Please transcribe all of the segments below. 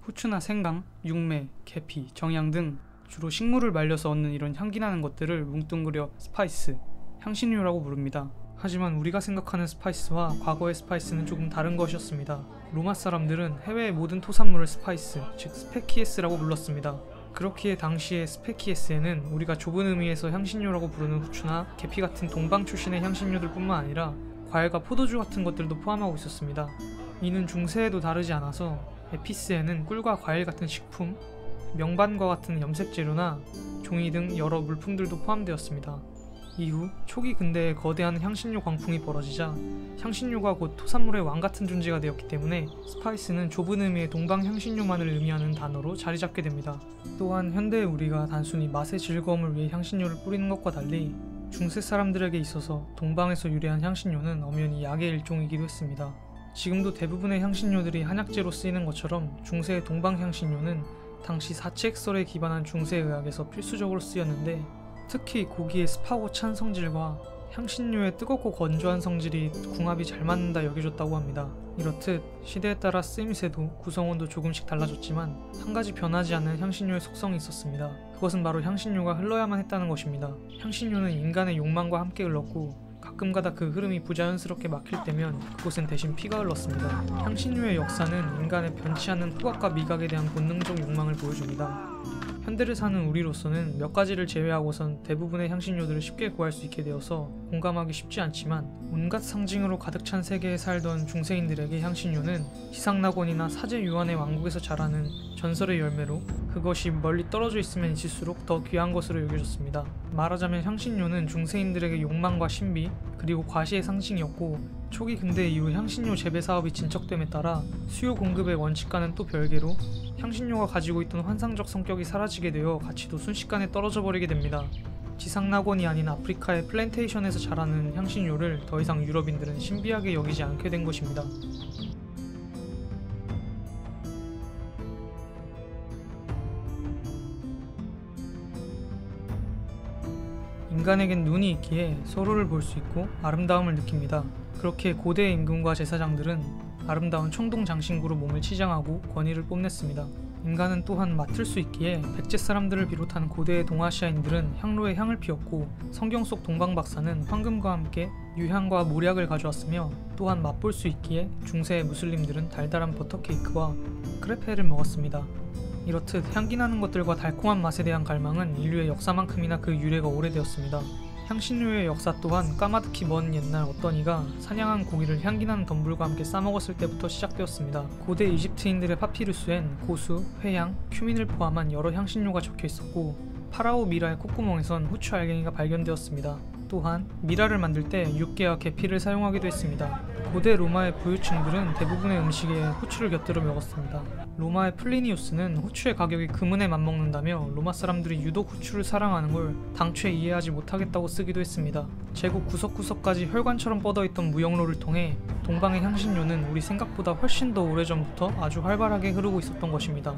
후추나 생강, 육매, 계피, 정향 등 주로 식물을 말려서 얻는 이런 향기나는 것들을 뭉뚱그려 스파이스, 향신료라고 부릅니다. 하지만 우리가 생각하는 스파이스와 과거의 스파이스는 조금 다른 것이었습니다. 로마 사람들은 해외의 모든 토산물을 스파이스, 즉 스페키에스라고 불렀습니다. 그렇기에 당시의 스페키에스에는 우리가 좁은 의미에서 향신료라고 부르는 후추나 계피 같은 동방 출신의 향신료들 뿐만 아니라 과일과 포도주 같은 것들도 포함하고 있었습니다. 이는 중세에도 다르지 않아서 에피스에는 꿀과 과일 같은 식품, 명반과 같은 염색 재료나 종이 등 여러 물품들도 포함되었습니다. 이후 초기 근대에 거대한 향신료 광풍이 벌어지자 향신료가 곧 토산물의 왕 같은 존재가 되었기 때문에 스파이스는 좁은 의미의 동방 향신료만을 의미하는 단어로 자리 잡게 됩니다. 또한 현대의 우리가 단순히 맛의 즐거움을 위해 향신료를 뿌리는 것과 달리 중세 사람들에게 있어서 동방에서 유래한 향신료는 엄연히 약의 일종이기도 했습니다. 지금도 대부분의 향신료들이 한약재로 쓰이는 것처럼 중세의 동방 향신료는 당시 사치액설에 기반한 중세의학에서 필수적으로 쓰였는데 특히 고기의 습하고 찬 성질과 향신료의 뜨겁고 건조한 성질이 궁합이 잘 맞는다 여겨졌다고 합니다. 이렇듯 시대에 따라 쓰임새도 구성원도 조금씩 달라졌지만 한 가지 변하지 않는 향신료의 속성이 있었습니다. 그것은 바로 향신료가 흘러야만 했다는 것입니다. 향신료는 인간의 욕망과 함께 흘렀고 가끔가다 그 흐름이 부자연스럽게 막힐 때면 그곳엔 대신 피가 흘렀습니다. 향신료의 역사는 인간의 변치 않는 후각과 미각에 대한 본능적 욕망을 보여줍니다. 현대를 사는 우리로서는 몇 가지를 제외하고선 대부분의 향신료들을 쉽게 구할 수 있게 되어서 공감하기 쉽지 않지만 온갖 상징으로 가득 찬 세계에 살던 중세인들에게 향신료는 지상낙원이나 사제 유한의 왕국에서 자라는 전설의 열매로 그것이 멀리 떨어져 있으면 있을수록 더 귀한 것으로 여겨졌습니다. 말하자면 향신료는 중세인들에게 욕망과 신비 그리고 과시의 상징이었고 초기 근대 이후 향신료 재배 사업이 진척됨에 따라 수요 공급의 원칙과는 또 별개로 향신료가 가지고 있던 환상적 성격이 사라지게 되어 가치도 순식간에 떨어져 버리게 됩니다. 지상낙원이 아닌 아프리카의 플랜테이션에서 자라는 향신료를 더 이상 유럽인들은 신비하게 여기지 않게 된 것입니다. 인간에겐 눈이 있기에 서로를 볼 수 있고 아름다움을 느낍니다. 그렇게 고대 임금과 제사장들은 아름다운 청동 장신구로 몸을 치장하고 권위를 뽐냈습니다. 인간은 또한 맡을 수 있기에 백제 사람들을 비롯한 고대의 동아시아인들은 향로에 향을 피웠고 성경 속 동방 박사는 황금과 함께 유향과 모략을 가져왔으며 또한 맛볼 수 있기에 중세의 무슬림들은 달달한 버터케이크와 크레페를 먹었습니다. 이렇듯 향기나는 것들과 달콤한 맛에 대한 갈망은 인류의 역사만큼이나 그 유래가 오래되었습니다. 향신료의 역사 또한 까마득히 먼 옛날 어떤 이가 사냥한 고기를 향기나는 덤불과 함께 싸먹었을 때부터 시작되었습니다. 고대 이집트인들의 파피루스엔 고수, 회향, 큐민을 포함한 여러 향신료가 적혀 있었고 파라오 미라의 콧구멍에선 후추 알갱이가 발견되었습니다. 또한 미라를 만들 때 육개와 계피를 사용하기도 했습니다. 고대 로마의 부유층들은 대부분의 음식에 후추를 곁들여 먹었습니다. 로마의 플리니우스는 후추의 가격이 금은에 맞먹는다며 로마 사람들이 유독 후추를 사랑하는 걸 당최 이해하지 못하겠다고 쓰기도 했습니다. 제국 구석구석까지 혈관처럼 뻗어있던 무역로를 통해 동방의 향신료는 우리 생각보다 훨씬 더 오래전부터 아주 활발하게 흐르고 있었던 것입니다.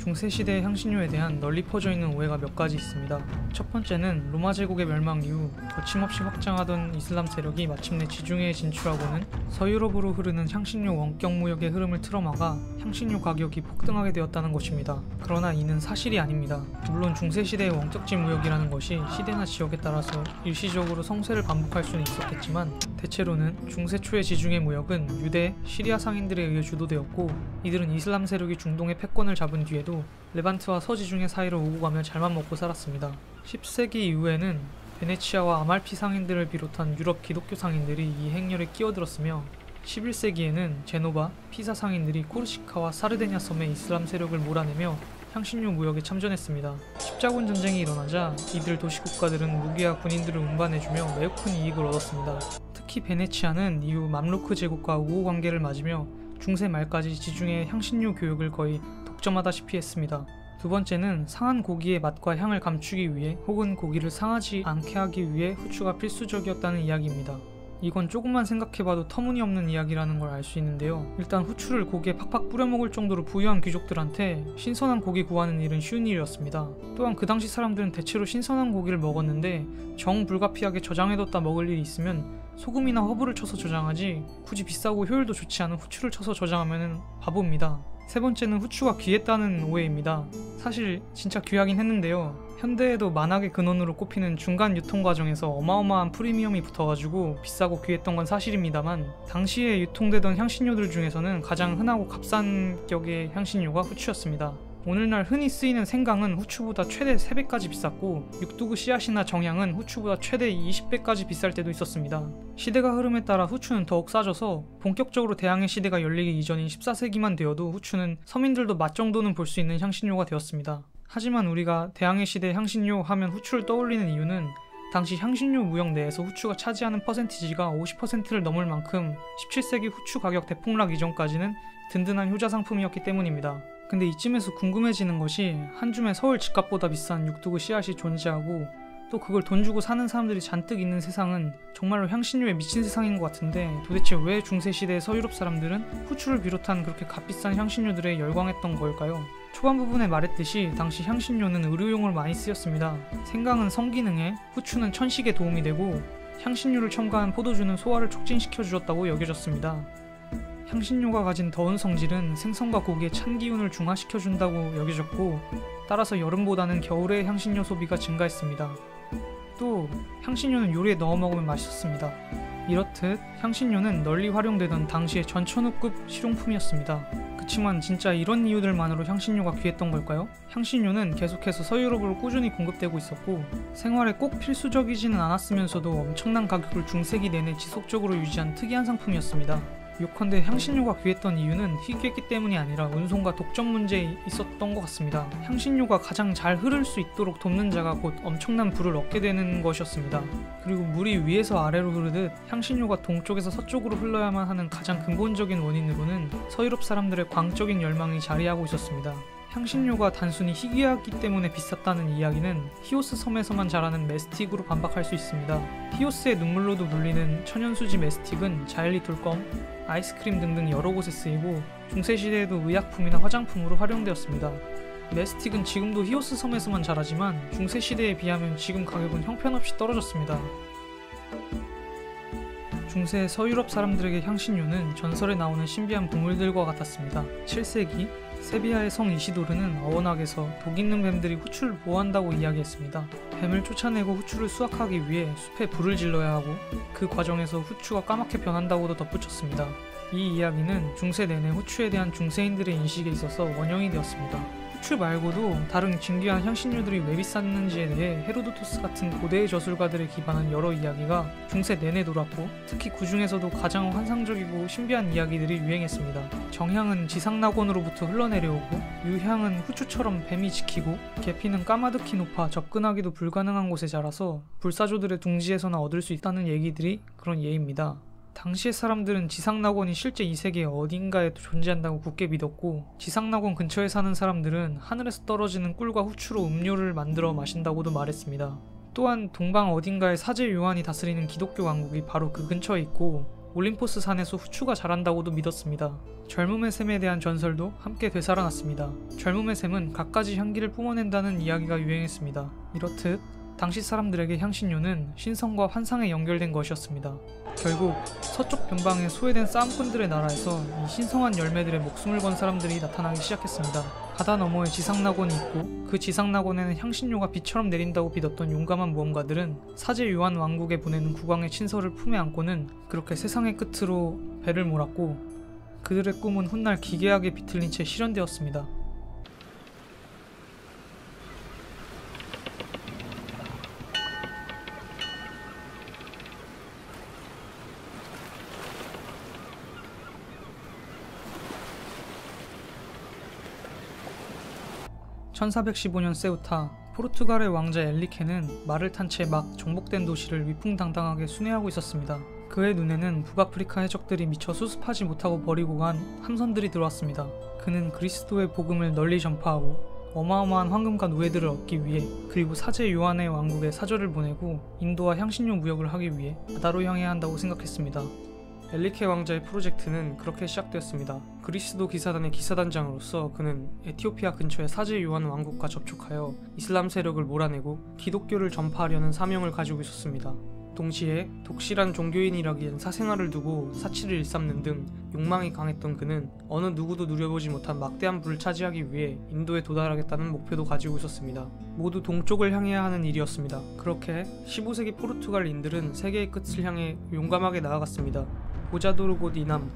중세시대의 향신료에 대한 널리 퍼져있는 오해가 몇 가지 있습니다. 첫 번째는 로마 제국의 멸망 이후 거침없이 확장하던 이슬람 세력이 마침내 지중해에 진출하고는 서유럽으로 흐르는 향신료 원격 무역의 흐름을 틀어막아 향신료 가격이 폭등하게 되었다는 것입니다. 그러나 이는 사실이 아닙니다. 물론 중세시대의 원격지 무역이라는 것이 시대나 지역에 따라서 일시적으로 성세를 반복할 수는 있었겠지만 대체로는 중세 초의 지중해 무역은 유대, 시리아 상인들에 의해 주도되었고 이들은 이슬람 세력이 중동의 패권을 잡은 뒤에도 레반트와 서지중해 사이로 오고 가며 잘만 먹고 살았습니다. 10세기 이후에는 베네치아와 아말피 상인들을 비롯한 유럽 기독교 상인들이 이 행렬에 끼어들었으며 11세기에는 제노바, 피사 상인들이 코르시카와 사르데냐 섬의 이슬람 세력을 몰아내며 향신료 무역에 참전했습니다. 십자군 전쟁이 일어나자 이들 도시국가들은 무기와 군인들을 운반해주며 매우 큰 이익을 얻었습니다. 특히 베네치아는 이후 맘루크 제국과 우호 관계를 맺으며 중세 말까지 지중해 향신료 교역을 거의 독점하다시피 했습니다. 두 번째는 상한 고기의 맛과 향을 감추기 위해 혹은 고기를 상하지 않게 하기 위해 후추가 필수적이었다는 이야기입니다. 이건 조금만 생각해봐도 터무니없는 이야기라는 걸 알 수 있는데요. 일단 후추를 고기에 팍팍 뿌려먹을 정도로 부유한 귀족들한테 신선한 고기 구하는 일은 쉬운 일이었습니다. 또한 그 당시 사람들은 대체로 신선한 고기를 먹었는데 정불가피하게 저장해뒀다 먹을 일이 있으면 소금이나 허브를 쳐서 저장하지 굳이 비싸고 효율도 좋지 않은 후추를 쳐서 저장하면 바보입니다. 세 번째는 후추가 귀했다는 오해입니다. 사실 진짜 귀하긴 했는데요. 현대에도 만악의 근원으로 꼽히는 중간 유통 과정에서 어마어마한 프리미엄이 붙어가지고 비싸고 귀했던 건 사실입니다만, 당시에 유통되던 향신료들 중에서는 가장 흔하고 값싼 격의 향신료가 후추였습니다. 오늘날 흔히 쓰이는 생강은 후추보다 최대 3배까지 비쌌고, 육두구 씨앗이나 정향은 후추보다 최대 20배까지 비쌀 때도 있었습니다. 시대가 흐름에 따라 후추는 더욱 싸져서 본격적으로 대항해 시대가 열리기 이전인 14세기만 되어도 후추는 서민들도 맛 정도는 볼 수 있는 향신료가 되었습니다. 하지만 우리가 대항해 시대 향신료 하면 후추를 떠올리는 이유는 당시 향신료 무역 내에서 후추가 차지하는 퍼센티지가 50%를 넘을 만큼 17세기 후추 가격 대폭락 이전까지는 든든한 효자 상품이었기 때문입니다. 근데 이쯤에서 궁금해지는 것이, 한 줌에 서울 집값보다 비싼 육두구 씨앗이 존재하고 또 그걸 돈 주고 사는 사람들이 잔뜩 있는 세상은 정말로 향신료에 미친 세상인 것 같은데, 도대체 왜 중세시대의 서유럽 사람들은 후추를 비롯한 그렇게 값비싼 향신료들에 열광했던 걸까요? 초반 부분에 말했듯이 당시 향신료는 의료용으로 많이 쓰였습니다. 생강은 성기능에, 후추는 천식에 도움이 되고 향신료를 첨가한 포도주는 소화를 촉진시켜 주었다고 여겨졌습니다. 향신료가 가진 더운 성질은 생선과 고기의 찬 기운을 중화시켜 준다고 여겨졌고, 따라서 여름보다는 겨울에 향신료 소비가 증가했습니다. 또 향신료는 요리에 넣어 먹으면 맛있었습니다. 이렇듯 향신료는 널리 활용되던 당시의 전천후급 실용품이었습니다. 그치만 진짜 이런 이유들만으로 향신료가 귀했던 걸까요? 향신료는 계속해서 서유럽으로 꾸준히 공급되고 있었고, 생활에 꼭 필수적이지는 않았으면서도 엄청난 가격을 중세기 내내 지속적으로 유지한 특이한 상품이었습니다. 요컨대 향신료가 귀했던 이유는 희귀했기 때문이 아니라 운송과 독점 문제에 있었던 것 같습니다. 향신료가 가장 잘 흐를 수 있도록 돕는 자가 곧 엄청난 부를 얻게 되는 것이었습니다. 그리고 물이 위에서 아래로 흐르듯 향신료가 동쪽에서 서쪽으로 흘러야만 하는 가장 근본적인 원인으로는 서유럽 사람들의 광적인 열망이 자리하고 있었습니다. 향신료가 단순히 희귀하기 때문에 비쌌다는 이야기는 히오스 섬에서만 자라는 메스틱으로 반박할 수 있습니다. 히오스의 눈물로도 불리는 천연수지 메스틱은 자일리톨검, 아이스크림 등등 여러 곳에 쓰이고 중세시대에도 의약품이나 화장품으로 활용되었습니다. 메스틱은 지금도 히오스 섬에서만 자라지만 중세시대에 비하면 지금 가격은 형편없이 떨어졌습니다. 중세 서유럽 사람들에게 향신료는 전설에 나오는 신비한 보물들과 같았습니다. 7세기 세비야의 성 이시도르는 어원학에서 독 있는 뱀들이 후추를 보호한다고 이야기했습니다. 뱀을 쫓아내고 후추를 수확하기 위해 숲에 불을 질러야 하고 그 과정에서 후추가 까맣게 변한다고도 덧붙였습니다. 이 이야기는 중세 내내 후추에 대한 중세인들의 인식에 있어서 원형이 되었습니다. 후추 말고도 다른 진귀한 향신료들이 왜 비쌌는지에 대해 헤로도토스 같은 고대의 저술가들에 기반한 여러 이야기가 중세 내내 돌았고, 특히 그 중에서도 가장 환상적이고 신비한 이야기들이 유행했습니다. 정향은 지상낙원으로부터 흘러내려오고, 유향은 후추처럼 뱀이 지키고, 계피는 까마득히 높아 접근하기도 불가능한 곳에 자라서 불사조들의 둥지에서나 얻을 수 있다는 얘기들이 그런 예입니다. 당시의 사람들은 지상낙원이 실제 이 세계 어딘가에 존재한다고 굳게 믿었고, 지상낙원 근처에 사는 사람들은 하늘에서 떨어지는 꿀과 후추로 음료를 만들어 마신다고도 말했습니다. 또한 동방 어딘가에 사제 요한이 다스리는 기독교 왕국이 바로 그 근처에 있고, 올림포스 산에서 후추가 자란다고도 믿었습니다. 젊음의 샘에 대한 전설도 함께 되살아났습니다. 젊음의 샘은 갖가지 향기를 뿜어낸다는 이야기가 유행했습니다. 이렇듯 당시 사람들에게 향신료는 신성과 환상에 연결된 것이었습니다. 결국 서쪽 변방의 소외된 싸움꾼들의 나라에서 이 신성한 열매들의 목숨을 건 사람들이 나타나기 시작했습니다. 바다 너머에 지상낙원이 있고, 그 지상낙원에는 향신료가 비처럼 내린다고 믿었던 용감한 모험가들은 사제 요한 왕국에 보내는 국왕의 친서를 품에 안고는 그렇게 세상의 끝으로 배를 몰았고, 그들의 꿈은 훗날 기괴하게 비틀린 채 실현되었습니다. (1415년) 세우타, 포르투갈의 왕자 엘리케는 말을 탄 채 막 정복된 도시를 위풍당당하게 순회하고 있었습니다. 그의 눈에는 북아프리카 해적들이 미처 수습하지 못하고 버리고 간 함선들이 들어왔습니다. 그는 그리스도의 복음을 널리 전파하고 어마어마한 황금과 노예들을 얻기 위해, 그리고 사제 요한의 왕국에 사절을 보내고 인도와 향신료 무역을 하기 위해 바다로 향해야 한다고 생각했습니다. 엘리케 왕자의 프로젝트는 그렇게 시작되었습니다. 그리스도 기사단의 기사단장으로서 그는 에티오피아 근처의 사제 요한 왕국과 접촉하여 이슬람 세력을 몰아내고 기독교를 전파하려는 사명을 가지고 있었습니다. 동시에 독실한 종교인이라기엔 사생활을 두고 사치를 일삼는 등 욕망이 강했던 그는 어느 누구도 누려보지 못한 막대한 부를 차지하기 위해 인도에 도달하겠다는 목표도 가지고 있었습니다. 모두 동쪽을 향해야 하는 일이었습니다. 그렇게 15세기 포르투갈인들은 세계의 끝을 향해 용감하게 나아갔습니다. 보자도르 곳 이남,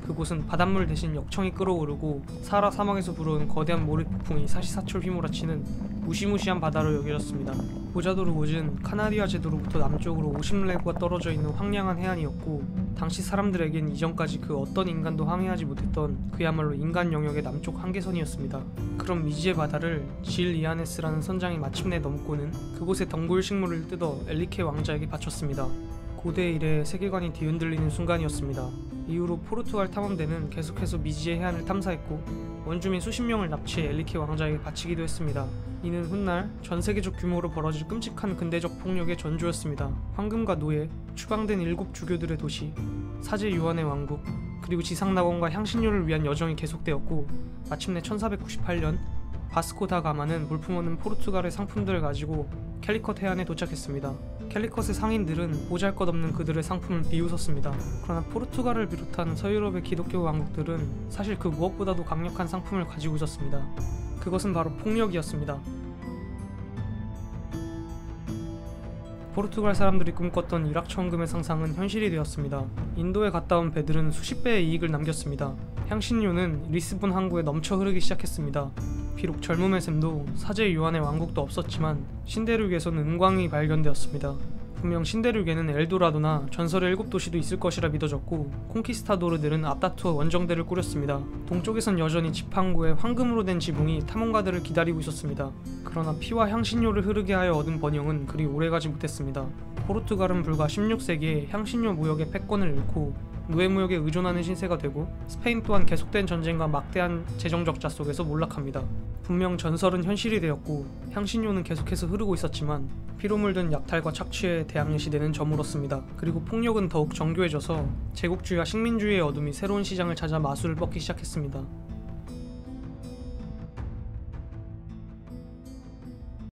그곳은 바닷물 대신 역청이 끓어오르고 사하라 사막에서 불어온 거대한 모래폭풍이 사시사철 휘몰아치는 무시무시한 바다로 여겨졌습니다. 보자도르 곳은 카나리아 제도로부터 남쪽으로 50레구가 떨어져 있는 황량한 해안이었고, 당시 사람들에겐 이전까지 그 어떤 인간도 항해하지 못했던 그야말로 인간 영역의 남쪽 한계선이었습니다. 그런 미지의 바다를 질 이아네스라는 선장이 마침내 넘고는 그곳의 덩굴 식물을 뜯어 엘리케 왕자에게 바쳤습니다. 고대 이래 세계관이 뒤흔들리는 순간이었습니다. 이후로 포르투갈 탐험대는 계속해서 미지의 해안을 탐사했고 원주민 수십 명을 납치해 엘리케 왕자에게 바치기도 했습니다. 이는 훗날 전 세계적 규모로 벌어질 끔찍한 근대적 폭력의 전조였습니다. 황금과 노예, 추방된 7 주교들의 도시, 사제 요한의 왕국, 그리고 지상낙원과 향신료를 위한 여정이 계속되었고, 마침내 1498년 바스코 다 가마는 물품 없는 포르투갈의 상품들을 가지고 캘리컷 해안에 도착했습니다. 캘리컷의 상인들은 보잘것없는 그들의 상품을 비웃었습니다. 그러나 포르투갈을 비롯한 서유럽의 기독교 왕국들은 사실 그 무엇보다도 강력한 상품을 가지고 있었습니다. 그것은 바로 폭력이었습니다. 포르투갈 사람들이 꿈꿨던 일확천금의 상상은 현실이 되었습니다. 인도에 갔다 온 배들은 수십 배의 이익을 남겼습니다. 향신료는 리스본 항구에 넘쳐 흐르기 시작했습니다. 비록 젊음의 샘도 사제 요한의 왕국도 없었지만 신대륙에서는 은광이 발견되었습니다. 분명 신대륙에는 엘도라도나 전설의 7도시도 있을 것이라 믿어졌고, 콩키스타도르들은 앞다투어 원정대를 꾸렸습니다. 동쪽에선 여전히 지팡구에 황금으로 된 지붕이 탐험가들을 기다리고 있었습니다. 그러나 피와 향신료를 흐르게 하여 얻은 번영은 그리 오래가지 못했습니다. 포르투갈은 불과 16세기에 향신료 무역의 패권을 잃고 노예무역에 의존하는 신세가 되고, 스페인 또한 계속된 전쟁과 막대한 재정 적자 속에서 몰락합니다. 분명 전설은 현실이 되었고 향신료는 계속해서 흐르고 있었지만 피로 물든 약탈과 착취에 대항해 시대는 저물었습니다. 그리고 폭력은 더욱 정교해져서 제국주의와 식민주의의 어둠이 새로운 시장을 찾아 마술을 뻗기 시작했습니다.